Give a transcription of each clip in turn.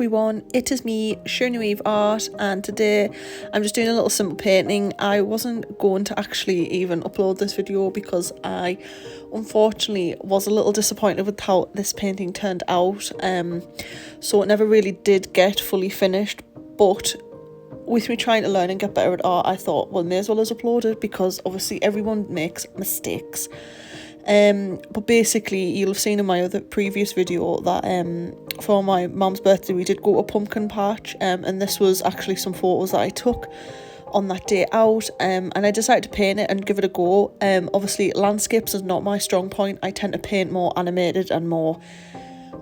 everyone, it is me, Sirenu-Eve Art, and today I'm just doing a little simple painting. I wasn't going to actually even upload this video because I unfortunately was a little disappointed with how this painting turned out, so it never really did get fully finished, but with me trying to learn and get better at art, I thought, well, may as well as upload it because obviously everyone makes mistakes. But basically you'll have seen in my other previous video that for my mum's birthday we did go to a pumpkin patch, and this was actually some photos that I took on that day out, and I decided to paint it and give it a go. Obviously landscapes is not my strong point. I tend to paint more animated and more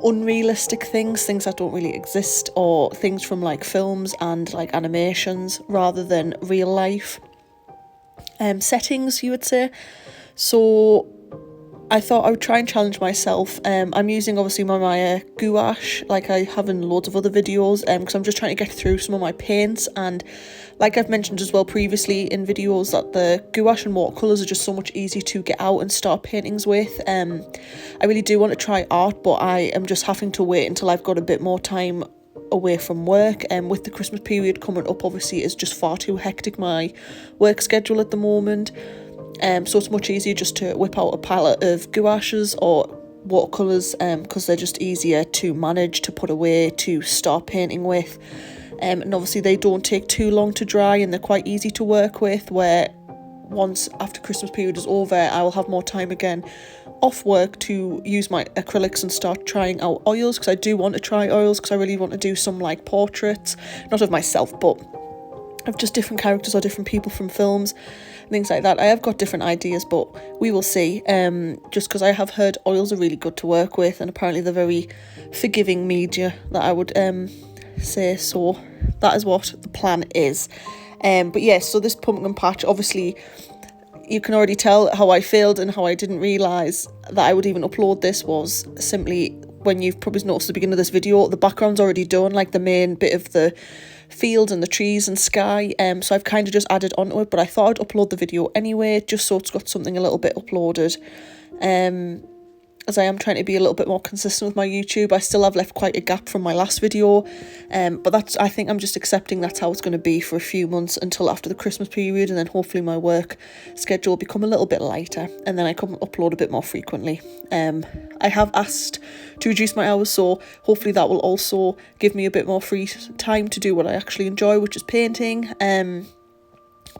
unrealistic things that don't really exist, or things from like films and like animations rather than real life settings, you would say. So I thought I would try and challenge myself. I'm using obviously my gouache like I have in loads of other videos, because I'm just trying to get through some of my paints, and like I've mentioned as well previously in videos that the gouache and watercolours are just so much easier to get out and start paintings with. I really do want to try art, but I am just having to wait until I've got a bit more time away from work, and with the Christmas period coming up, obviously it's just far too hectic, my work schedule at the moment. So it's much easier just to whip out a palette of gouaches or watercolours, because they're just easier to manage, to put away, to start painting with, and obviously they don't take too long to dry and they're quite easy to work with, where once after Christmas period is over I will have more time again off work to use my acrylics and start trying out oils, because I do want to try oils because I really want to do some like portraits, not of myself but of just different characters or different people from films, things like that. I have got different ideas, but we will see, just because I have heard oils are really good to work with and apparently they're very forgiving media, that I would say. So that is what the plan is. But yes, so this pumpkin patch, obviously you can already tell how I failed and how I didn't realise that I would even upload this was simply, when you've probably noticed at the beginning of this video, the background's already done, like the main bit of the field and the trees and sky, so I've kind of just added onto it, but I thought I'd upload the video anyway just so it's got something a little bit uploaded, as I am trying to be a little bit more consistent with my YouTube. I still have left quite a gap from my last video, but that's, I think I'm just accepting that's how it's going to be for a few months until after the Christmas period, and then hopefully my work schedule will become a little bit lighter and then I can upload a bit more frequently. I have asked to reduce my hours, so hopefully that will also give me a bit more free time to do what I actually enjoy, which is painting.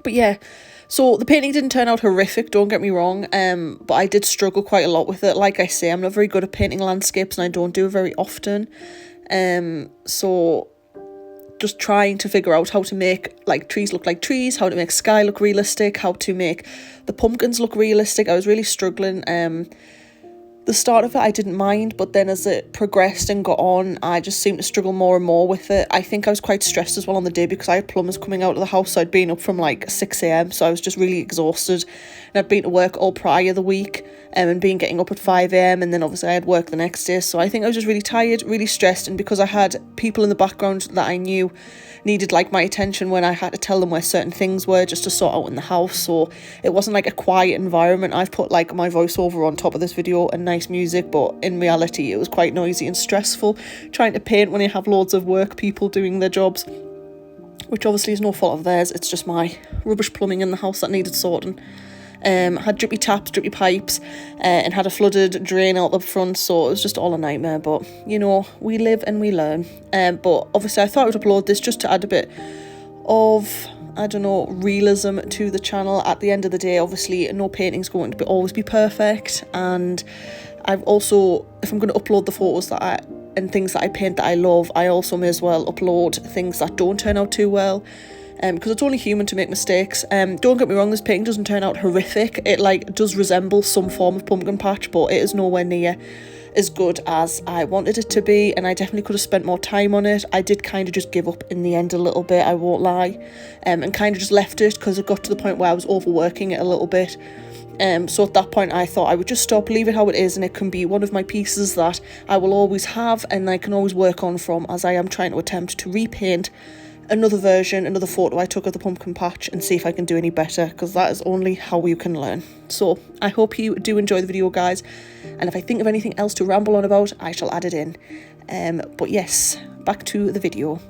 But yeah, so the painting didn't turn out horrific, don't get me wrong, but I did struggle quite a lot with it. Like I say, I'm not very good at painting landscapes and I don't do it very often, so just trying to figure out how to make like trees look like trees, how to make sky look realistic, how to make the pumpkins look realistic. I was really struggling. The start of it I didn't mind, but then as it progressed and got on, I just seemed to struggle more and more with it. I think I was quite stressed as well on the day because I had plumbers coming out of the house, so I'd been up from like 6 a.m, so I was just really exhausted, and I'd been to work all prior the week, and been getting up at 5 a.m, and then obviously I had work the next day, so I think I was just really tired, really stressed, and because I had people in the background that I knew needed like my attention when I had to tell them where certain things were just to sort out in the house, so it wasn't like a quiet environment. I've put like my voiceover on top of this video and nice music, but in reality it was quite noisy and stressful trying to paint when you have loads of work people doing their jobs, which obviously is no fault of theirs. It's just my rubbish plumbing in the house that needed sorting. Had drippy taps, drippy pipes, and had a flooded drain out the front, so it was just all a nightmare, but you know, we live and we learn. But obviously I thought I would upload this just to add a bit of, I don't know, realism to the channel. At the end of the day, obviously no painting's going to always be perfect, and I've also, if I'm going to upload the photos and things that I paint that I love, I also may as well upload things that don't turn out too well, because it's only human to make mistakes. Don't get me wrong, this painting doesn't turn out horrific. It like does resemble some form of pumpkin patch, but it is nowhere near as good as I wanted it to be, and I definitely could have spent more time on it. I did kind of just give up in the end a little bit, I won't lie, and kind of just left it because it got to the point where I was overworking it a little bit. So at that point I thought I would just stop, leave it how it is, and it can be one of my pieces that I will always have and I can always work on from, as I am trying to attempt to repaint another version, another photo I took of the pumpkin patch and see if I can do any better, because that is only how you can learn. So I hope you do enjoy the video, guys, and if I think of anything else to ramble on about, I shall add it in. But yes, back to the video.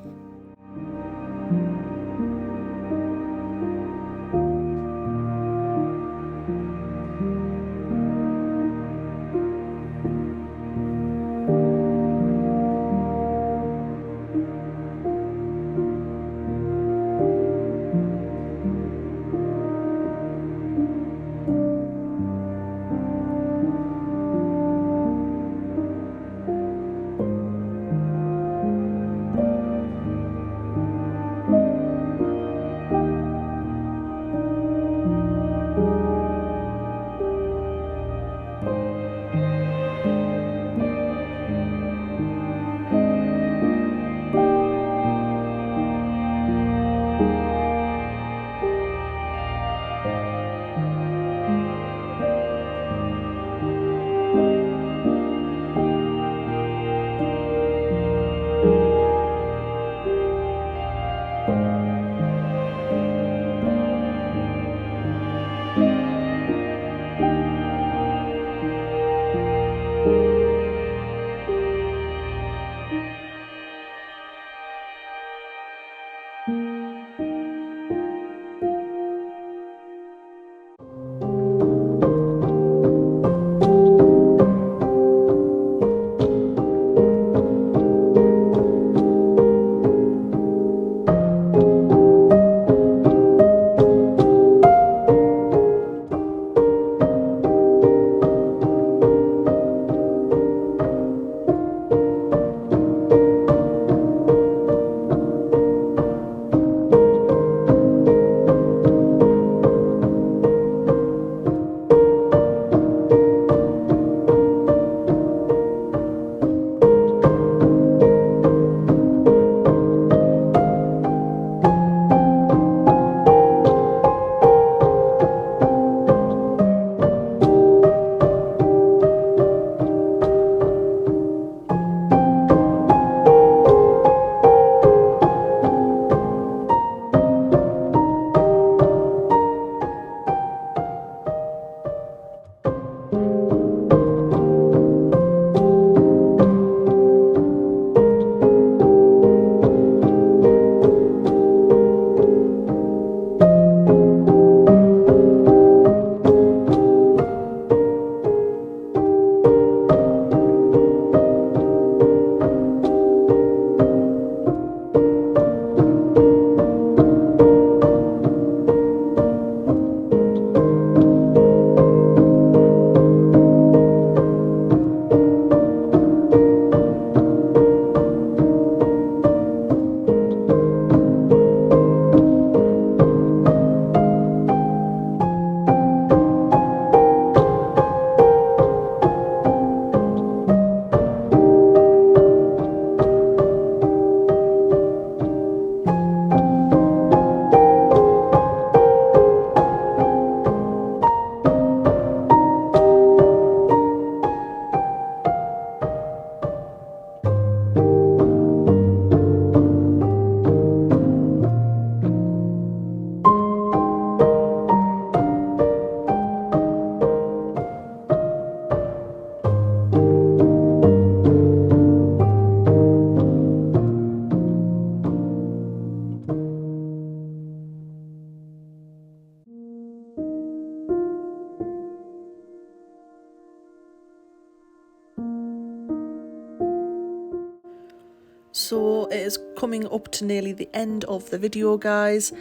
So it is coming up to nearly the end of the video, guys.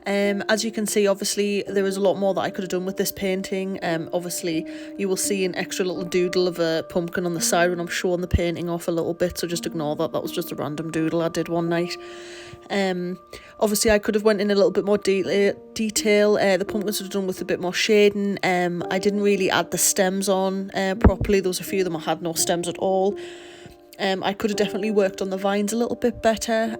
As you can see, obviously there is a lot more that I could have done with this painting. Obviously you will see an extra little doodle of a pumpkin on the side when I'm showing the painting off a little bit, so just ignore that. That was just a random doodle I did one night. Obviously I could have went in a little bit more detail. The pumpkins were done with a bit more shading. I didn't really add the stems on properly. There was a few of them I had no stems at all. I could have definitely worked on the vines a little bit better.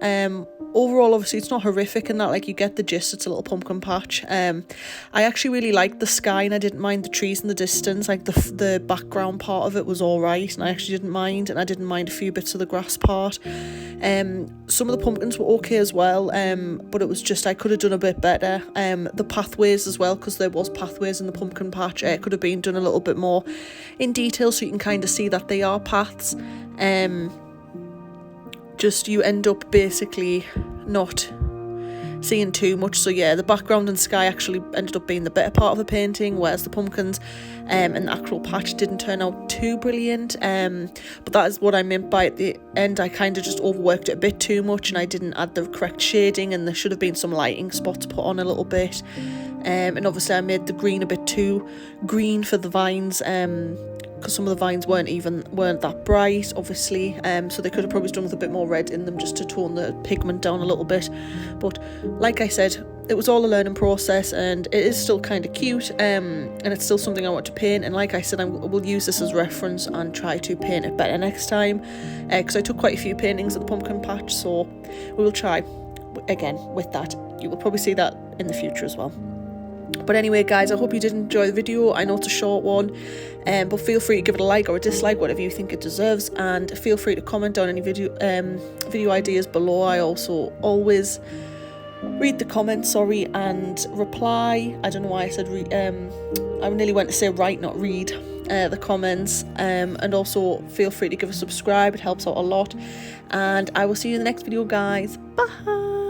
Overall, obviously, it's not horrific in that, like, you get the gist, it's a little pumpkin patch. I actually really liked the sky, and I didn't mind the trees in the distance. Like, the background part of it was all right, and I actually didn't mind, and I didn't mind a few bits of the grass part. Some of the pumpkins were okay as well, but it was just, I could have done a bit better. The pathways as well, because there was pathways in the pumpkin patch, could have been done a little bit more in detail, so you can kind of see that they are paths. Just you end up basically not seeing too much. So yeah, the background and sky actually ended up being the better part of the painting, whereas the pumpkins and the actual patch didn't turn out too brilliant. But that is what I meant by at the end, I kind of just overworked it a bit too much, and I didn't add the correct shading, and there should have been some lighting spots put on a little bit. And obviously I made the green a bit too green for the vines, because some of the vines weren't that bright, obviously, so they could have probably done with a bit more red in them just to tone the pigment down a little bit. But like I said, it was all a learning process, and it is still kind of cute, and it's still something I want to paint. And like I said, I will use this as reference and try to paint it better next time, because I took quite a few paintings at the pumpkin patch, so we will try again with that. You will probably see that in the future as well. But anyway, guys, I hope you did enjoy the video. I know it's a short one, but feel free to give it a like or a dislike, whatever you think it deserves, and feel free to comment on any video ideas below. I also always read the comments, and reply. I don't know why I said read. I nearly went to say write, not read the comments. And also feel free to give a subscribe. It helps out a lot. And I will see you in the next video, guys. Bye.